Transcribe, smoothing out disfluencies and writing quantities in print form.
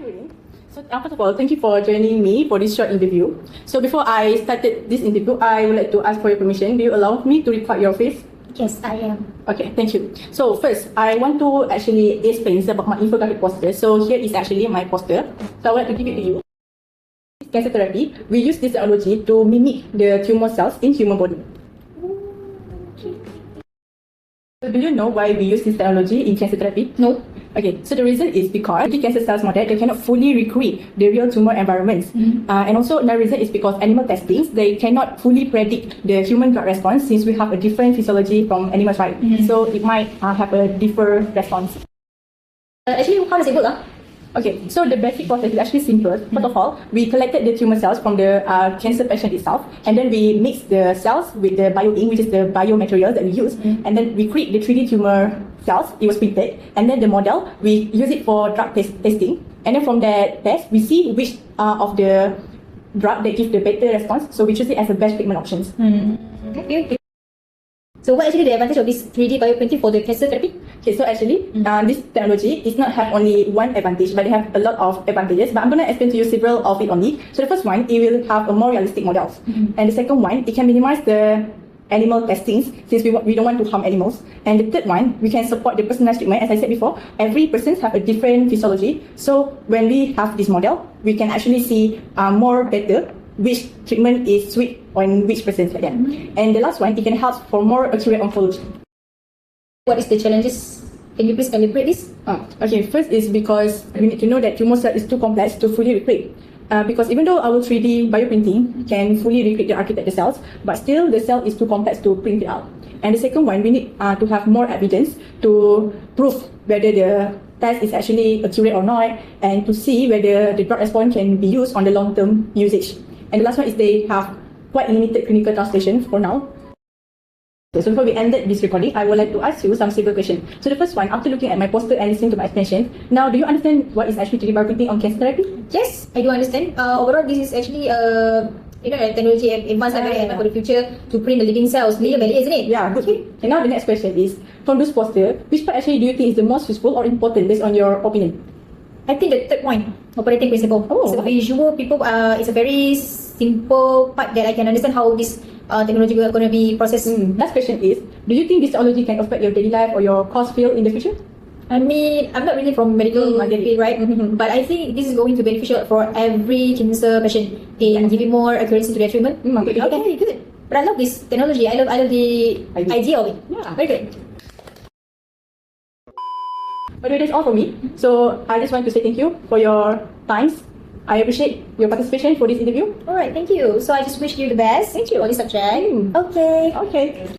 Irene. So first of all, thank you for joining me for this short interview. So before I started this interview, I would like to ask for your permission. Do you allow me to record your face? Yes, I am. Okay, thank you. So first, I want to actually explain about my infographic poster. So here is actually my poster. So I would like to give it to you. Cancer therapy, we use this technology to mimic the tumor cells in human body. So do you know why we use this technology in cancer therapy? No. Okay, so the reason is because the cancer cells model, they cannot fully recreate the real tumor environments. And also another reason is because animal testings, they cannot fully predict the human drug response since we have a different physiology from animals, right? So it might have a different response. Actually, how does it work? Okay, so the basic process is actually simple. First of all, we collected the tumor cells from the cancer patient itself, and then we mix the cells with the bioink, which is the biomaterial that we use, and then we create the 3D tumor cells. It was printed, and then the model, we use it for drug testing, and then from that test, we see which of the drug that gives the better response, so we choose it as the best treatment options. Okay. So what actually the advantage of this 3D bioprinting for the cancer therapy? Okay, so actually, this technology is not have only one advantage, but they have a lot of advantages. But I'm going to explain to you several of it only. So the first one, it will have a more realistic models. And the second one, it can minimize the animal testings since we don't want to harm animals. And the third one, we can support the personalized treatment. As I said before, every person have a different physiology. So when we have this model, we can actually see more better which treatment is sweet on which person, like that. And the last one, it can help for more accurate oncology. What is the challenges? Can you please elaborate this? Okay, first is because we need to know that tumor cell is too complex to fully recreate. Because even though our 3D bioprinting can fully recreate the architecture cells, but still the cell is too complex to print it out. And the second one, we need to have more evidence to prove whether the test is actually accurate or not, and to see whether the drug response can be used on the long-term usage. And the last one is they have quite limited clinical translation for now. So before we ended this recording, I would like to ask you some simple questions. So the first one, after looking at my poster and listening to my explanation, now do you understand what is actually 3D bioprinting on cancer therapy? Yes, I do understand. Overall, this is actually a technology advanced for the future to print the living cells, isn't it? Yeah, good. And now the next question is, from this poster, which part actually do you think is the most useful or important based on your opinion? I think the third point, operating principle. It's a visual people. It's a very simple part that I can understand how this technology is going to be processed. Last question is, do you think this technology can affect your daily life or your course field in the future? I mean, I'm not really from medical field, right? But I think this is going to be beneficial for every cancer patient in giving more accuracy to their treatment. Okay, good. But I love this technology. I love the idea of it. Yeah, very good. By the way, that's all for me. So I just want to say thank you for your times. I appreciate your participation for this interview. Alright, thank you. So I just wish you the best. Thank you. For this subject. Okay. Okay.